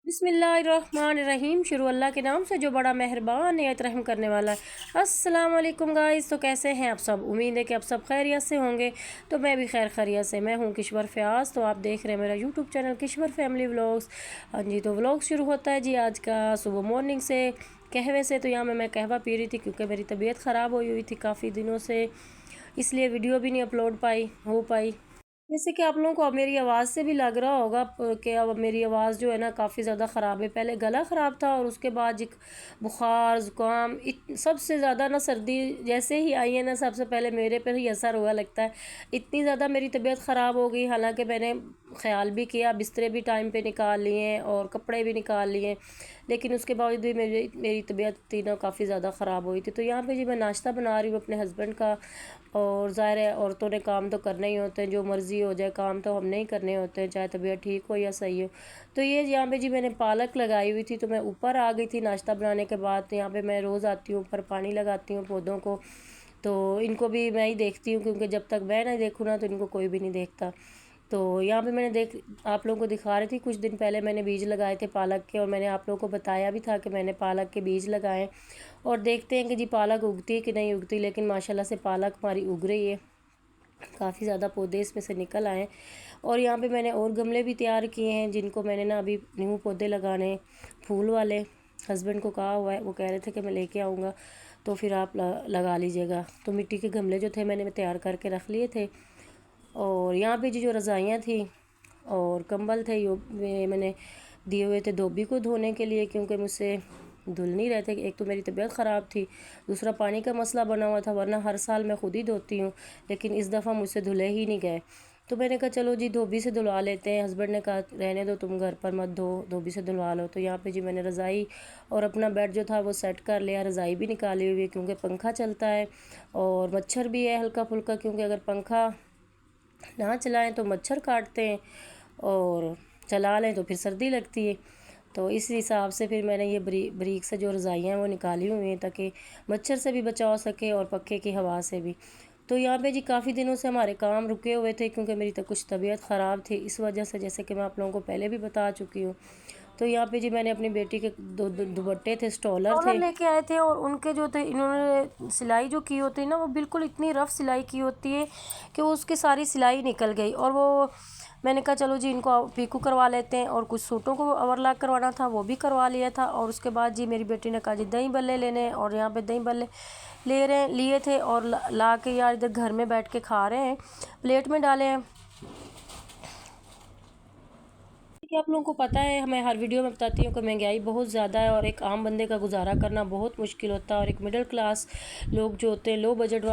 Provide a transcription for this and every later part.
बिस्मिल्लाहिर्रहमानिर्रहीम। शुरू अल्लाह के नाम से जो बड़ा मेहरबान नियत रहम करने वाला है। अस्सलाम वालेकुम गाइस। तो कैसे हैं आप सब? उम्मीद है कि आप सब खैरियत से होंगे। तो मैं भी खैर खैरियत से। मैं हूं किश्वर फ़याज़। तो आप देख रहे हैं मेरा YouTube channel Kishwar family vlogs. हाँ जी, तो व्लॉग शुरू होता है जी आज का सुबह मॉर्निंग से, कहवे से। तो यहाँ मैं कहवा पी रही थी क्योंकि मेरी तबीयत ख़राब हुई थी काफ़ी दिनों से, इसलिए वीडियो भी नहीं अपलोड हो पाई। जैसे कि आप लोगों को अब मेरी आवाज़ से भी लग रहा होगा कि अब मेरी आवाज़ जो है ना काफ़ी ज़्यादा ख़राब है। पहले गला ख़राब था और उसके बाद बुखार ज़ुकाम, सबसे ज़्यादा ना सर्दी जैसे ही आई है ना, सबसे पहले मेरे पर ही असर हुआ लगता है। इतनी ज़्यादा मेरी तबीयत ख़राब हो गई, हालांकि मैंने ख्याल भी किया, बिस्तरे भी टाइम पे निकाल लिए और कपड़े भी निकाल लिए, लेकिन उसके बावजूद भी मेरी मेरी तबीयत थी ना काफ़ी ज़्यादा ख़राब हुई थी। तो यहाँ पे जी मैं नाश्ता बना रही हूँ अपने हस्बैंड का। और ज़ाहिर है औरतों ने काम तो करने ही होते हैं, जो मर्ज़ी हो जाए काम तो हमने ही करने होते हैं, चाहे तबीयत ठीक हो या सही हो। तो ये यहाँ पे जी मैंने पालक लगाई हुई थी, तो मैं ऊपर आ गई थी नाश्ता बनाने के बाद। तो यहाँ पे मैं रोज़ आती हूँ, ऊपर पानी लगाती हूँ पौधों को। तो इनको भी मैं ही देखती हूँ, क्योंकि जब तक मैं नहीं देखूँ ना तो इनको कोई भी नहीं देखता। तो यहाँ पे मैंने आप लोगों को दिखा रही थी, कुछ दिन पहले मैंने बीज लगाए थे पालक के, और मैंने आप लोगों को बताया भी था कि मैंने पालक के बीज लगाए। और देखते हैं कि जी पालक उगती है कि नहीं उगती, लेकिन माशाल्लाह से पालक हमारी उग रही है, काफ़ी ज़्यादा पौधे इसमें से निकल आए। और यहाँ पे मैंने और गमले भी तैयार किए हैं, जिनको मैंने ना अभी न्यू पौधे लगाने फूल वाले। हस्बैंड को कहा हुआ है, वो कह रहे थे कि मैं लेके आऊँगा, तो फिर आप लगा लीजिएगा। तो मिट्टी के गमले जो थे मैंने तैयार करके रख लिए थे। और यहाँ पे जी जो रज़ाइयाँ थी और कंबल थे, ये मैंने दिए हुए थे धोबी को धोने के लिए, क्योंकि मुझसे धुल नहीं रहे थे। एक तो मेरी तबीयत ख़राब थी, दूसरा पानी का मसला बना हुआ था, वरना हर साल मैं ख़ुद ही धोती हूँ, लेकिन इस दफ़ा मुझसे धुले ही नहीं गए। तो मैंने कहा चलो जी धोबी से धुलवा लेते हैं। हस्बैंड ने कहा रहने दो, तुम घर पर मत धो, धोबी से धुलवा लो। तो यहाँ पे जी मैंने रज़ाई और अपना बेड जो था वो सेट कर लिया, रज़ाई भी निकाली हुई है क्योंकि पंखा चलता है और मच्छर भी है हल्का फुल्का, क्योंकि अगर पंखा ना चलाएं तो मच्छर काटते हैं और चला लें तो फिर सर्दी लगती है। तो इस हिसाब से फिर मैंने ये बरीक से जो रज़ाइयाँ हैं वो निकाली हुई हैं, ताकि मच्छर से भी बचाव हो सके और पंखे की हवा से भी। तो यहाँ पे जी काफ़ी दिनों से हमारे काम रुके हुए थे, क्योंकि मेरी तो कुछ तबीयत ख़राब थी, इस वजह से, जैसे कि मैं आप लोगों को पहले भी बता चुकी हूँ। तो यहाँ पे जी मैंने अपनी बेटी के दो दुपट्टे थे, स्टॉलर लेके आए थे, और उनके जो थे इन्होंने सिलाई जो की होती है ना, वो बिल्कुल इतनी रफ़ सिलाई की होती है कि वो उसकी सारी सिलाई निकल गई। और वो मैंने कहा चलो जी इनको पीकू करवा लेते हैं, और कुछ सूटों को ओवरलॉक करवाना था, वो भी करवा लिया था। और उसके बाद जी मेरी बेटी ने कहा जी दही बल्ले लेने हैं, और यहाँ पे दही बल्ले लिए थे, और ला के यार इधर घर में बैठ के खा रहे हैं, प्लेट में डाले हैं। कि आप लोगों को पता है, मैं हर वीडियो में बताती हूँ कि महंगाई बहुत ज़्यादा है और एक आम बंदे का गुजारा करना बहुत मुश्किल होता है। और एक मिडिल क्लास लोग जो होते हैं, लो बजट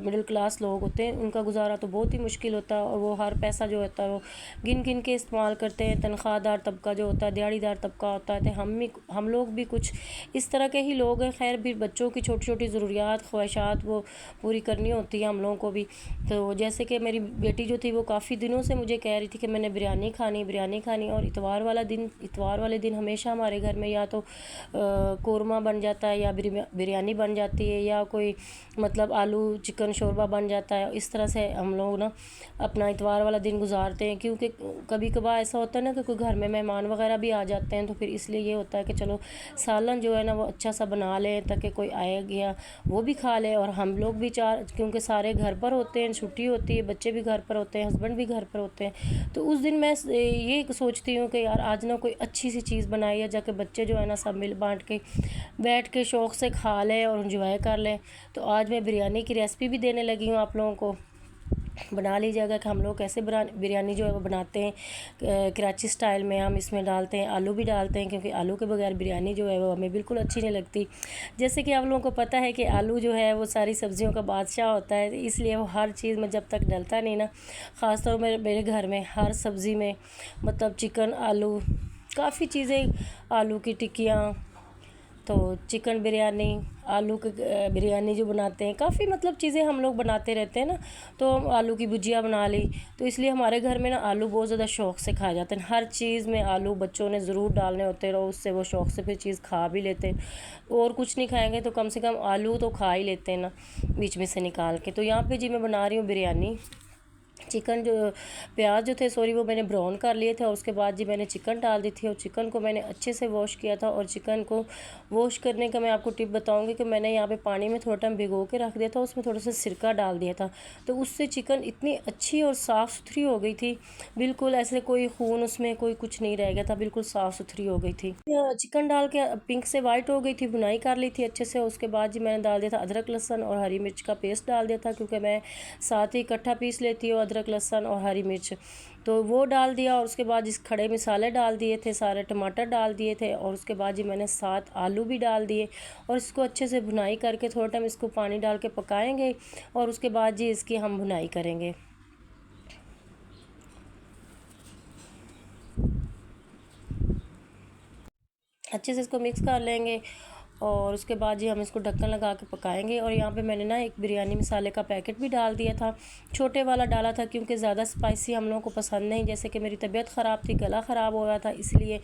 मिडिल क्लास लोग होते हैं, उनका गुजारा तो बहुत ही मुश्किल होता है। और वो हर पैसा जो होता है वो गिन गिन के इस्तेमाल करते हैं। तनख्वाहदार तबका जो होता है, दिहाड़ीदार तबका होता है, तो हम लोग भी कुछ इस तरह के ही लोग हैं। खैर भी बच्चों की छोटी छोटी ज़रूरियात ख्वाहिशात वो पूरी करनी होती है हम लोगों को भी। तो जैसे कि मेरी बेटी जो थी वो काफ़ी दिनों से मुझे कह रही थी कि मैंने बिरयानी खानी। और इतवार वाले दिन हमेशा हमारे घर में या तो कोरमा बन जाता है, या बिरयानी बन जाती है, या कोई मतलब आलू चिकन शोरबा बन जाता है। इस तरह से हम लोग ना अपना इतवार वाला दिन गुजारते हैं, क्योंकि कभी कभार ऐसा होता है ना कि कोई घर में मेहमान वगैरह भी आ जाते हैं, तो फिर इसलिए ये होता है कि चलो सालन जो है ना वो अच्छा सा बना लें, ताकि कोई आए गया वो भी खा ले, और हम लोग भी क्योंकि सारे घर पर होते हैं, छुट्टी होती है, बच्चे भी घर पर होते हैं, हस्बैंड भी घर पर होते हैं। तो उस दिन मैं ये सोचती हूँ कि यार आज ना कोई अच्छी सी चीज़ बनाई है, जाके बच्चे जो है ना सब मिल बांट के बैठ के शौक़ से खा लें और इंजॉय कर लें। तो आज मैं बिरयानी की रेसिपी भी देने लगी हूँ आप लोगों को। बना लीजिएगा कि हम लोग कैसे बिरयानी जो है वो बनाते हैं कराची स्टाइल में। हम इसमें डालते हैं, आलू भी डालते हैं, क्योंकि आलू के बगैर बिरयानी जो है वो हमें बिल्कुल अच्छी नहीं लगती। जैसे कि आप लोगों को पता है कि आलू जो है वो सारी सब्जियों का बादशाह होता है, इसलिए वो हर चीज़ में जब तक डलता नहीं ना, ख़ास तौर में मेरे घर में हर सब्ज़ी में, मतलब चिकन, आलू, काफ़ी चीज़ें, आलू की टिक्कियाँ, तो चिकन बिरयानी, आलू की बिरयानी जो बनाते हैं, काफ़ी मतलब चीज़ें हम लोग बनाते रहते हैं ना। तो आलू की भुजिया बना ली, तो इसलिए हमारे घर में ना आलू बहुत ज़्यादा शौक़ से खाए जाते हैं। हर चीज़ में आलू बच्चों ने ज़रूर डालने होते हैं, और उससे वो शौक़ से फिर चीज़ खा भी लेते हैं। और कुछ नहीं खाएंगे तो कम से कम आलू तो खा ही लेते हैं ना बीच में से निकाल के। तो यहाँ पे जी मैं बना रही हूँ बिरयानी। चिकन जो प्याज जो थे सॉरी वो मैंने ब्राउन कर लिए थे, और उसके बाद जी मैंने चिकन डाल दी थी, और चिकन को मैंने अच्छे से वॉश किया था। और चिकन को वॉश करने का मैं आपको टिप बताऊंगी कि मैंने यहाँ पे पानी में थोड़ा टाइम भिगो के रख दिया था, उसमें थोड़ा सा सिरका डाल दिया था, तो उससे चिकन इतनी अच्छी और साफ़ सुथरी हो गई थी, बिल्कुल ऐसे कोई खून उसमें कोई कुछ नहीं रह गया था, बिल्कुल साफ़ सुथरी हो गई थी। चिकन डाल के पिंक से वाइट हो गई थी, भुनाई कर ली थी अच्छे से। उसके बाद जी मैंने डाल दिया था अदरक लहसुन और हरी मिर्च का पेस्ट डाल दिया था, क्योंकि मैं साथ ही इकट्ठा पीस लेती हूँ अदरक लहसुन और हरी मिर्च, तो वो डाल दिया। और उसके बाद जिस खड़े मसाले डाल दिए थे, सारे टमाटर डाल दिए थे, और उसके बाद जी मैंने 7 आलू भी डाल दिए, और इसको अच्छे से भुनाई करके थोड़ा टाइम इसको पानी डाल के पकाएंगे, और उसके बाद जी इसकी हम भुनाई करेंगे। अच्छे से इसको मिक्स कर लेंगे, और उसके बाद जी हम इसको ढक्कन लगा के पकाएंगे। और यहाँ पे मैंने ना एक बिरयानी मसाले का पैकेट भी डाल दिया था, छोटे वाला डाला था, क्योंकि ज़्यादा स्पाइसी हम लोगों को पसंद नहीं, जैसे कि मेरी तबीयत ख़राब थी, गला ख़राब हो गया था, इसलिए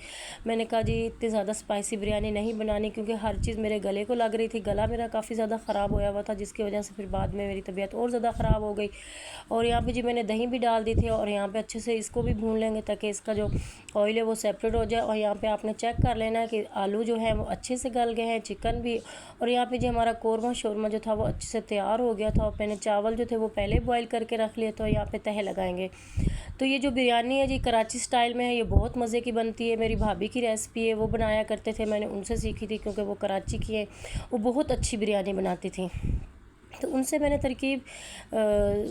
मैंने कहा जी इतनी ज़्यादा स्पाइसी बिरयानी नहीं बनानी, क्योंकि हर चीज़ मेरे गले को लग रही थी, गला मेरा काफ़ी ज़्यादा ख़राब होया हुआ था, जिसकी वजह से फिर बाद में मेरी तबीयत और ज़्यादा ख़राब हो गई। और यहाँ पर जी मैंने दही भी डाल दी थी, और यहाँ पर अच्छे से इसको भी भून लेंगे ताकि इसका जो ऑयल है वो सेपरेट हो जाए। और यहाँ पे आपने चेक कर लेना है कि आलू जो है वो अच्छे से गल गए हैं, चिकन भी। और यहाँ पे जो हमारा कोरमा शोरमा जो था वो अच्छे से तैयार हो गया था, और मैंने चावल जो थे वो पहले बॉईल करके रख लिए, तो यहाँ पे तह लगाएंगे। तो ये जो बिरयानी है जी कराची स्टाइल में है, ये बहुत मज़े की बनती है, मेरी भाभी की रेसिपी है, वो बनाया करते थे, मैंने उनसे सीखी थी, क्योंकि वो कराची की है, वो बहुत अच्छी बिरयानी बनाती थी, तो उनसे मैंने तरकीब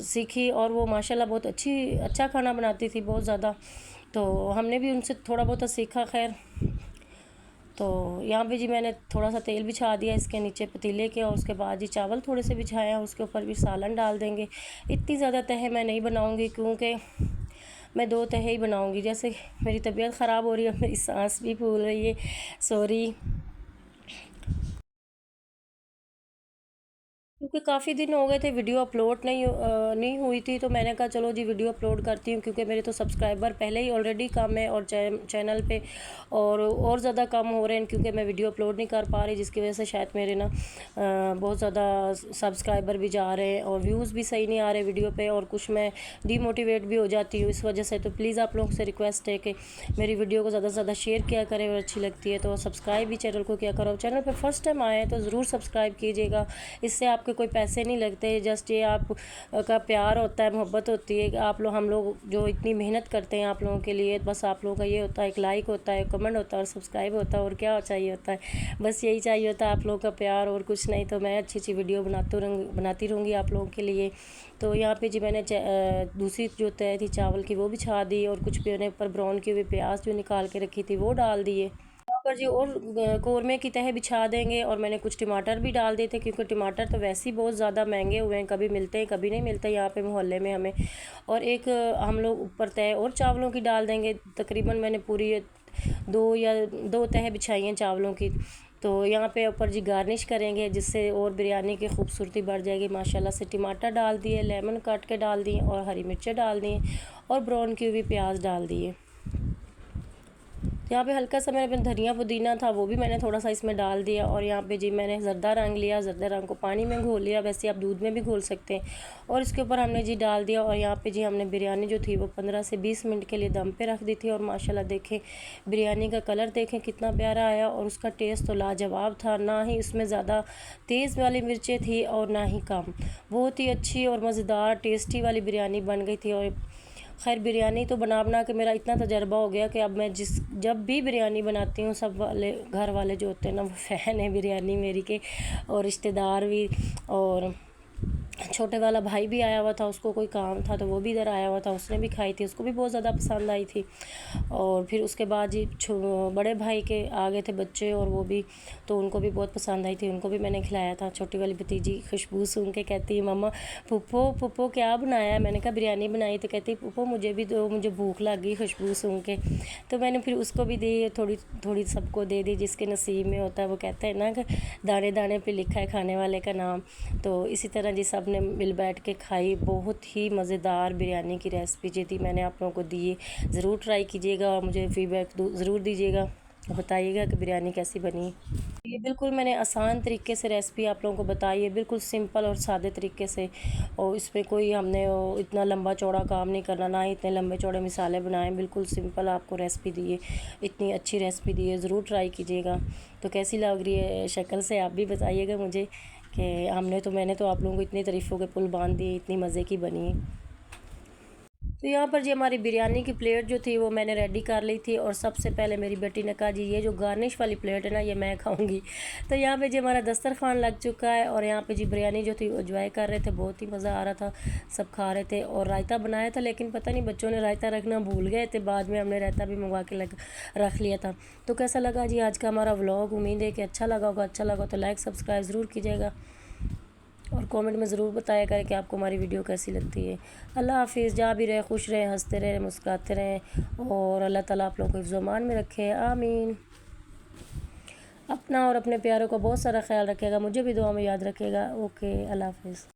सीखी, और वो माशाल्लाह बहुत अच्छा खाना बनाती थी, बहुत ज़्यादा। तो हमने भी उनसे थोड़ा बहुत सीखा। खैर, तो यहाँ पे जी मैंने थोड़ा सा तेल बिछा दिया इसके नीचे पतीले के, और उसके बाद जी चावल थोड़े से बिछाया, उसके ऊपर भी सालन डाल देंगे। इतनी ज़्यादा तह मैं नहीं बनाऊँगी, क्योंकि मैं 2 तह ही बनाऊँगी, जैसे मेरी तबीयत ख़राब हो रही है, मेरी सांस भी फूल रही है, सॉरी। क्योंकि काफ़ी दिन हो गए थे वीडियो अपलोड नहीं हुई थी, तो मैंने कहा चलो जी वीडियो अपलोड करती हूँ, क्योंकि मेरे तो सब्सक्राइबर पहले ही ऑलरेडी कम है, और चैनल पे और ज़्यादा कम हो रहे हैं, क्योंकि मैं वीडियो अपलोड नहीं कर पा रही, जिसकी वजह से शायद मेरे ना बहुत ज़्यादा सब्सक्राइबर भी जा रहे हैं, और व्यूज़ भी सही नहीं आ रहे वीडियो पर, और कुछ मैं डीमोटिवेट भी हो जाती हूँ इस वजह से। तो प्लीज़ आप लोगों से रिक्वेस्ट है कि मेरी वीडियो को ज़्यादा से ज़्यादा शेयर किया करें, और अच्छी लगती है तो सब्सक्राइब भी चैनल को किया करो। चैनल पर फर्स्ट टाइम आए हैं तो ज़रूर सब्सक्राइब कीजिएगा, इससे आपके कोई पैसे नहीं लगते, जस्ट ये आप का प्यार होता है, मोहब्बत होती है कि आप लोग हम लोग जो इतनी मेहनत करते हैं आप लोगों के लिए, बस आप लोगों का ये होता है, एक लाइक होता है, कमेंट होता है, और सब्सक्राइब होता है, और क्या चाहिए होता है, बस यही चाहिए होता है आप लोगों का प्यार, और कुछ नहीं। तो मैं अच्छी वीडियो बनाती रहूँगी आप लोगों के लिए। तो यहाँ पे जी मैंने दूसरी जो तय थी चावल की वो बिछा दी, और कुछ मैंने ऊपर ब्राउन किए हुए प्याज जो निकाल के रखी थी वो डाल दिए पर जी, और कौरमे की तह बिछा देंगे। और मैंने कुछ टमाटर भी डाल दिए थे, क्योंकि टमाटर तो वैसे ही बहुत ज़्यादा महंगे हुए हैं, कभी मिलते हैं कभी नहीं मिलते यहाँ पे मोहल्ले में हमें। और एक हम लोग ऊपर तह और चावलों की डाल देंगे, तकरीबन मैंने पूरी 2 तह बिछाई हैं चावलों की। तो यहाँ पे ऊपर जी गार्निश करेंगे, जिससे और बिरयानी की खूबसूरती बढ़ जाएगी माशाल्लाह से। टमाटर डाल दिए, लेमन काट के डाल दिए, और हरी मिर्चें डाल दी, और ब्राउन की हुई प्याज डाल दिए। यहाँ पे हल्का सा मैंने धनिया पुदीना था वो भी मैंने थोड़ा सा इसमें डाल दिया। और यहाँ पे जी मैंने ज़र्दा रंग लिया, ज़र्दा रंग को पानी में घोल लिया, वैसे आप दूध में भी घोल सकते हैं, और इसके ऊपर हमने जी डाल दिया। और यहाँ पे जी हमने बिरयानी जो थी वो 15 से 20 मिनट के लिए दम पे रख दी थी। और माशाल्लाह देखें बिरयानी का कलर देखें कितना प्यारा आया, और उसका टेस्ट तो लाजवाब था। ना ही उसमें ज़्यादा तेज़ वाली मिर्चें थी और ना ही कम, बहुत ही अच्छी और मज़ेदार टेस्टी वाली बिरयानी बन गई थी। और खैर बिरयानी तो बना के मेरा इतना तजर्बा हो गया कि अब मैं जब भी बिरयानी बनाती हूँ, सब वाले घर वाले जो होते हैं ना वो फ़ैन है बिरयानी मेरी के, और रिश्तेदार भी। और छोटे वाला भाई भी आया हुआ था, उसको कोई काम था तो वो भी इधर आया हुआ था, उसने भी खाई थी, उसको भी बहुत ज़्यादा पसंद आई थी। और फिर उसके बाद जी बड़े भाई के आ गए थे बच्चे, और वो भी तो उनको भी बहुत पसंद आई थी, उनको भी मैंने खिलाया था। छोटी वाली भतीजी खुशबू सुन के कहती है मम्मा पुप्पो क्या बनाया है? मैंने कहा बिरयानी बनाई। तो कहती पुप्पो मुझे भी दो, मुझे भूख लग गई खुशबू सुन के। तो मैंने फिर उसको भी दी, थोड़ी थोड़ी सबको दे दी, जिसके नसीब में होता है। वो कहते हैं ना कि दाने दाने पे लिखा है खाने वाले का नाम। तो इसी तरह जी सब ने मिल बैठ के खाई। बहुत ही मज़ेदार बिरयानी की रेसिपी जी थी, मैंने आप लोगों को दी। ज़रूर ट्राई कीजिएगा और मुझे फीडबैक ज़रूर दीजिएगा। بتائیے گا کہ بریانی کیسی بنی۔ یہ بالکل میں نے آسان طریقے سے ریسپی آپ لوگوں کو بتائی ہے، بالکل سمپل اور سادے طریقے سے، اور اس پہ کوئی ہم نے اتنا لمبا چوڑا کام نہیں کرنا، نہ ہی اتنے لمبے چوڑے مسالے بنائیں، بالکل سمپل آپ کو ریسپی دی ہے، اتنی اچھی ریسپی دی ہے، ضرور ٹرائی کیجیے گا۔ تو کیسی لگ رہی ہے شکل سے آپ بھی بتائیے گا مجھے کہ میں نے تو آپ لوگوں کو اتنی تعریفوں کے پل باندھ دیے، اتنی مزے کی بنی ہے۔ تو یہاں پر جی ہماری بریانی کی پلیٹ جو تھی وہ میں نے ریڈی کر لی تھی، اور سب سے پہلے میری بیٹی نے کہا جی یہ جو گارنش والی پلیٹ ہے نا یہ میں کھاؤں گی۔ تو یہاں پہ جی ہمارا دسترخوان لگ چکا ہے، اور یہاں پہ جی بریانی جو تھی وہ انجوائے کر رہے تھے، بہت ہی مزہ آ رہا تھا، سب کھا رہے تھے۔ اور رائتہ بنایا تھا، لیکن پتہ نہیں بچوں نے رائتہ رکھنا بھول گئے تھے، بعد میں ہم نے رائتہ بھی منگوا کے رکھ لیا تھا۔ تو کیسا لگا جی آج کا ہمارا ولاگ؟ امید ہے کہ اچھا لگا ہوگا، اچھا لگا تو لائک سبسکرائب ضرور کیجیے گا، اور کومنٹ میں ضرور بتایا کریں کہ آپ کو ہماری ویڈیو کیسی لگتی ہے۔ اللہ حافظ، جہاں بھی رہے خوش رہیں، ہنستے رہیں، مسکراتے رہیں، اور اللہ تعالیٰ آپ لوگوں کو حفظ و امان میں رکھے، آمین۔ اپنا اور اپنے پیاروں کا بہت سارا خیال رکھے گا، مجھے بھی دعا میں یاد رکھے گا۔ اوکے، اللہ حافظ۔